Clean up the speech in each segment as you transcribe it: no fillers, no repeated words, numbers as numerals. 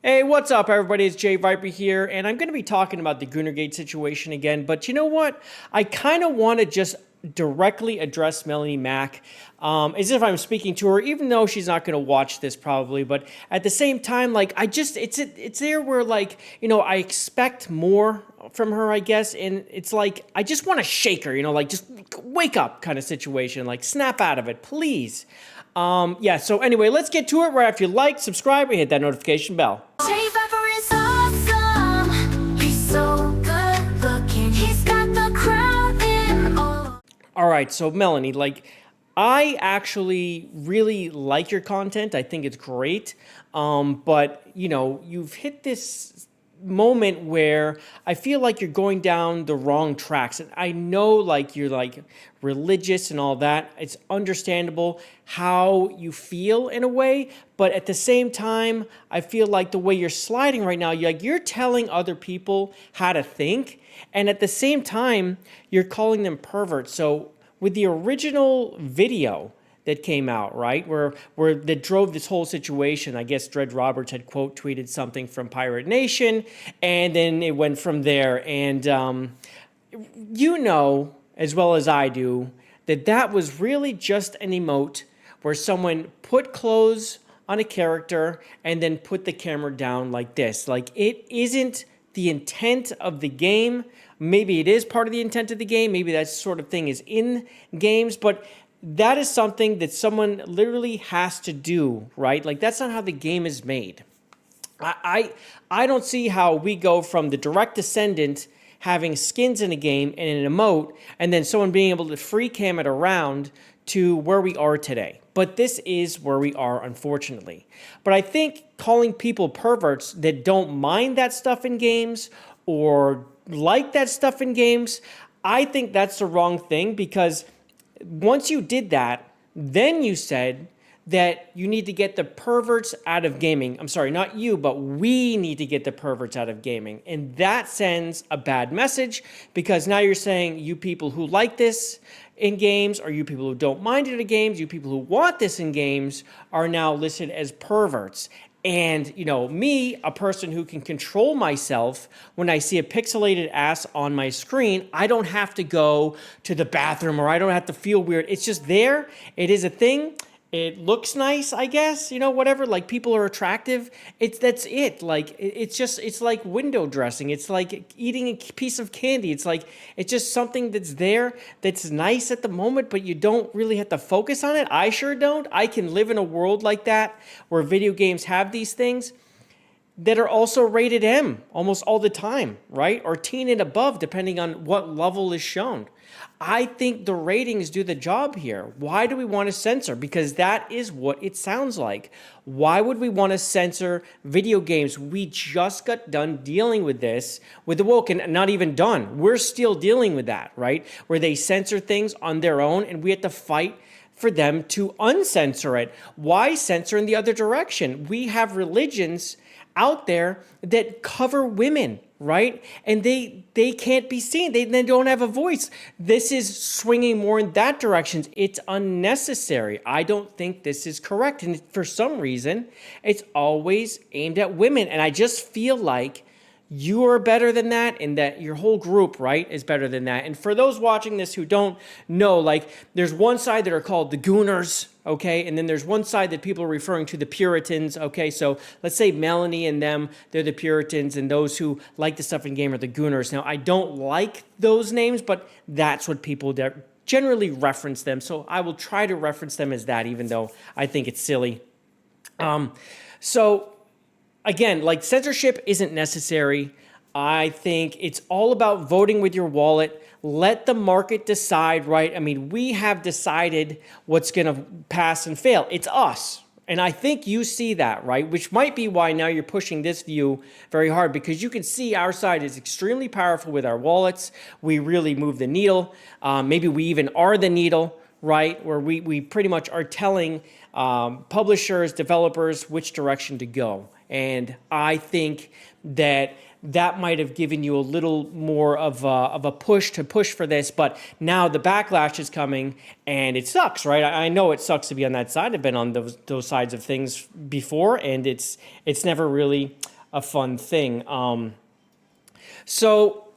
Hey, what's up, everybody? It's JayViper here, and I'm going to be talking about the Goonergate situation again. But you know what? I kind of want to just directly address Melonie Mac, as if I'm speaking to her, even though she's not going to watch this probably. But at the same time, like it's there where I expect more from her, I guess, and it's like I just want to shake her, like just wake up kind of situation, like snap out of it, please. Yeah, so anyway, let's get to it right after you like, subscribe, and hit that notification bell. JayViper is awesome. He's so good looking. He's got the crowd in all. All right, so Melonie, I actually really like your content. I think it's great. But, you've hit this moment where I feel like you're going down the wrong tracks. And I know, you're, religious and all that. It's understandable how you feel in a way. But at the same time, I feel like the way you're sliding right now, you're telling other people how to think. And at the same time, you're calling them perverts. So with the original video that came out, right, where that drove this whole situation, I guess Dred Roberts had quote tweeted something from Pirate Nation, and then it went from there. And as well as I do, that was really just an emote where someone put clothes on a character and then put the camera down like this. Like, it isn't the intent of the game. Maybe it is part of the intent of the game. Maybe that sort of thing is in games, but that is something that someone literally has to do, right? Like, that's not how the game is made. I don't see how we go from the direct descendant having skins in a game and an emote, and then someone being able to free cam it around to where we are today. But this is where we are, unfortunately. But I think calling people perverts that don't mind that stuff in games or like that stuff in games, I think that's the wrong thing, because once you did that, then you said that you need to get the perverts out of gaming. I'm sorry, not you, but we need to get the perverts out of gaming. And that sends a bad message, because now you're saying you people who like this in games, or you people who don't mind it in games, you people who want this in games, are now listed as perverts. And, me, a person who can control myself, when I see a pixelated ass on my screen, I don't have to go to the bathroom, or I don't have to feel weird. It's just there. It is a thing. It looks nice, I guess, whatever. Like, people are attractive. That's it. Like, it's like window dressing. It's like eating a piece of candy. It's just something that's there, that's nice at the moment, but you don't really have to focus on it. I sure don't. I can live in a world like that, where video games have these things that are also rated M almost all the time, right? Or teen and above, depending on what level is shown. I think the ratings do the job here. Why do we want to censor? Because that is what it sounds like. Why would we want to censor video games? We just got done dealing with this with the woke, and not even done. We're still dealing with that, right? Where they censor things on their own, and we have to fight for them to uncensor it. Why censor in the other direction? We have religions out there that cover women, right? And they can't be seen. They don't have a voice. This is swinging more in that direction. It's unnecessary. I don't think this is correct. And for some reason, it's always aimed at women. And I just feel like you are better than that, and that your whole group, right, is better than that. And for those watching this who don't know, there's one side that are called the Gooners, okay? And then there's one side that people are referring to, the Puritans, okay? So let's say Melonie and them, they're the Puritans, and those who like the stuff in game are the Gooners. Now, I don't like those names, but that's what people generally reference them. So I will try to reference them as that, even though I think it's silly. Again, censorship isn't necessary. I think it's all about voting with your wallet. Let the market decide, right? I mean, we have decided what's going to pass and fail. It's us. And I think you see that, right? Which might be why now you're pushing this view very hard, because you can see our side is extremely powerful with our wallets. We really move the needle. Maybe we even are the needle, right? Where we pretty much are telling publishers, developers, which direction to go. And I think that might have given you a little more of a push for this, but now the backlash is coming, and it sucks, right? I know it sucks to be on that side. I've been on those sides of things before, and it's never really a fun thing. So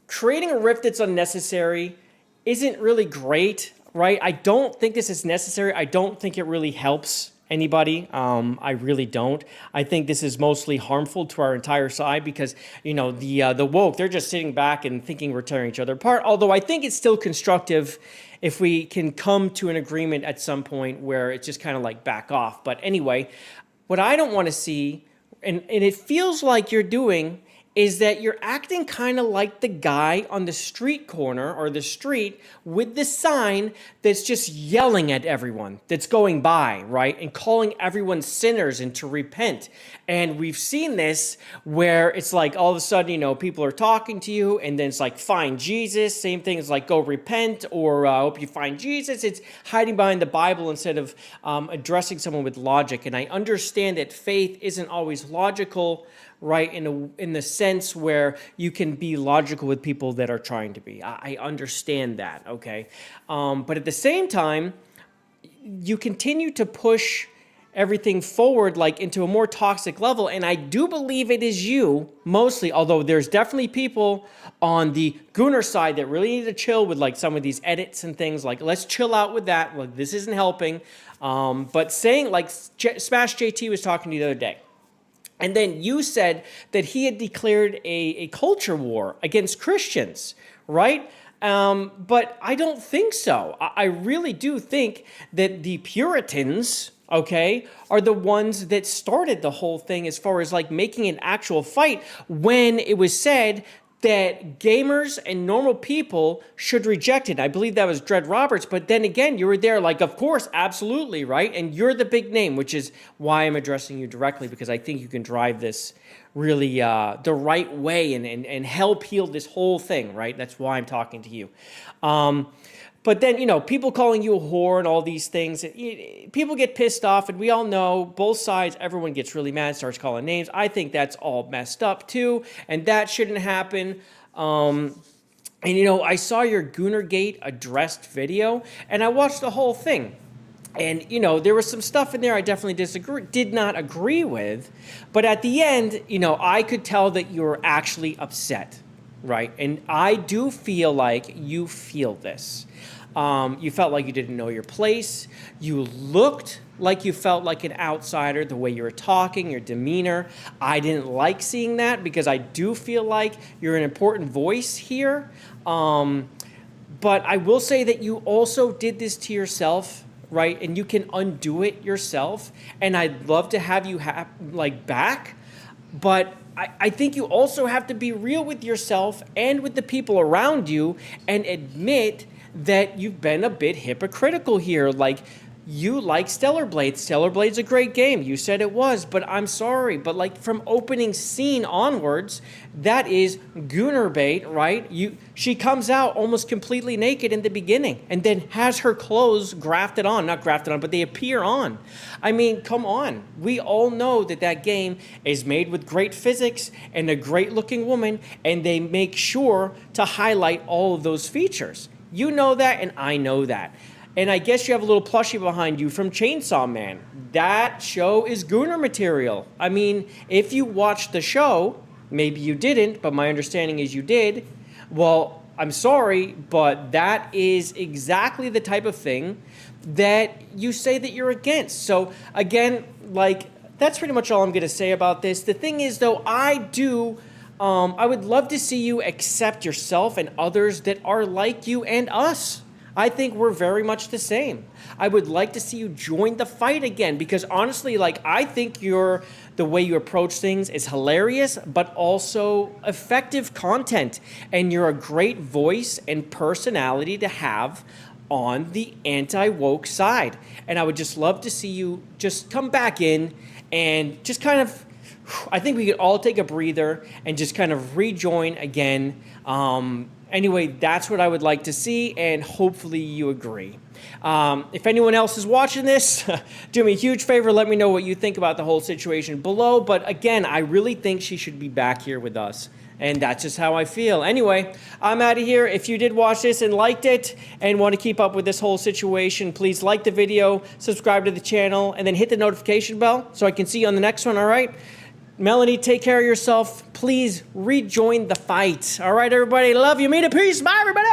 creating a rift that's unnecessary isn't really great, right? I don't think this is necessary. I don't think it really helps anybody. I really don't. I think this is mostly harmful to our entire side because, you know, the woke, they're just sitting back and thinking we're tearing each other apart. Although I think it's still constructive if we can come to an agreement at some point where it's just kind of like back off. But anyway, what I don't want to see, and it feels like you're doing, is that you're acting kind of like the guy on the street corner or the street with the sign that's just yelling at everyone that's going by, right? And calling everyone sinners and to repent. And we've seen this where it's like all of a sudden, you know, people are talking to you and then it's like, find Jesus. Same thing as like, go repent, or I hope you find Jesus. It's hiding behind the Bible instead of addressing someone with logic. And I understand that faith isn't always logical, right, in the sense where you can be logical with people that are trying to be. I understand that, okay? But at the same time, you continue to push everything forward like into a more toxic level, and I do believe it is you mostly, although there's definitely people on the Gooner side that really need to chill with like some of these edits and things. Like, let's chill out with that. Like, this isn't helping. But saying, like, Smash JT was talking to you the other day, and then you said that he had declared a culture war against Christians, right? But I don't think so. I really do think that the Puritans, okay, are the ones that started the whole thing as far as like making an actual fight when it was said that gamers and normal people should reject it. I believe that was Dred Roberts, but then again, you were there like, of course, absolutely, right? And you're the big name, which is why I'm addressing you directly, because I think you can drive this really the right way and help heal this whole thing, right? That's why I'm talking to you. But then, you know, people calling you a whore and all these things, people get pissed off, and we all know both sides, everyone gets really mad, starts calling names. I think that's all messed up too, and that shouldn't happen. And, you know, I saw your Goonergate addressed video, and I watched the whole thing. And, you know, there was some stuff in there I definitely did not agree with. But at the end, you know, I could tell that you were actually upset, right? And I do feel like you feel this. You felt like you didn't know your place. You looked like you felt like an outsider, the way you were talking, your demeanor. I didn't like seeing that because I do feel like you're an important voice here. But I will say that you also did this to yourself, right? And you can undo it yourself. And I'd love to have you back. But I think you also have to be real with yourself and with the people around you and admit that you've been a bit hypocritical here. Like, you like Stellar Blade. Stellar Blade's a great game. You said it was, but I'm sorry. But like from opening scene onwards, that is Goonerbait, right? She comes out almost completely naked in the beginning and then has her clothes grafted on. Not grafted on, but they appear on. I mean, come on. We all know that that game is made with great physics and a great looking woman, and they make sure to highlight all of those features. You know that, and I know that. And I guess you have a little plushie behind you from Chainsaw Man. That show is Gooner material. I mean, if you watched the show, maybe you didn't, but my understanding is you did. Well, I'm sorry, but that is exactly the type of thing that you say that you're against. So again, like, that's pretty much all I'm going to say about this. The thing is, though, I would love to see you accept yourself and others that are like you and us. I think we're very much the same. I would like to see you join the fight again because honestly, like, I think the way you approach things is hilarious, but also effective content. And you're a great voice and personality to have on the anti-woke side. And I would just love to see you just come back in and just kind of, I think we could all take a breather and just kind of rejoin again. Anyway, that's what I would like to see, and hopefully you agree. If anyone else is watching this, do me a huge favor, let me know what you think about the whole situation below. But again, I really think she should be back here with us, and that's just how I feel. Anyway, I'm out of here. If you did watch this and liked it and want to keep up with this whole situation, please like the video, subscribe to the channel, and then hit the notification bell so I can see you on the next one, all right? Melonie, take care of yourself. Please rejoin the fight. All right, everybody. Love you. Mean it. Peace. Bye, everybody.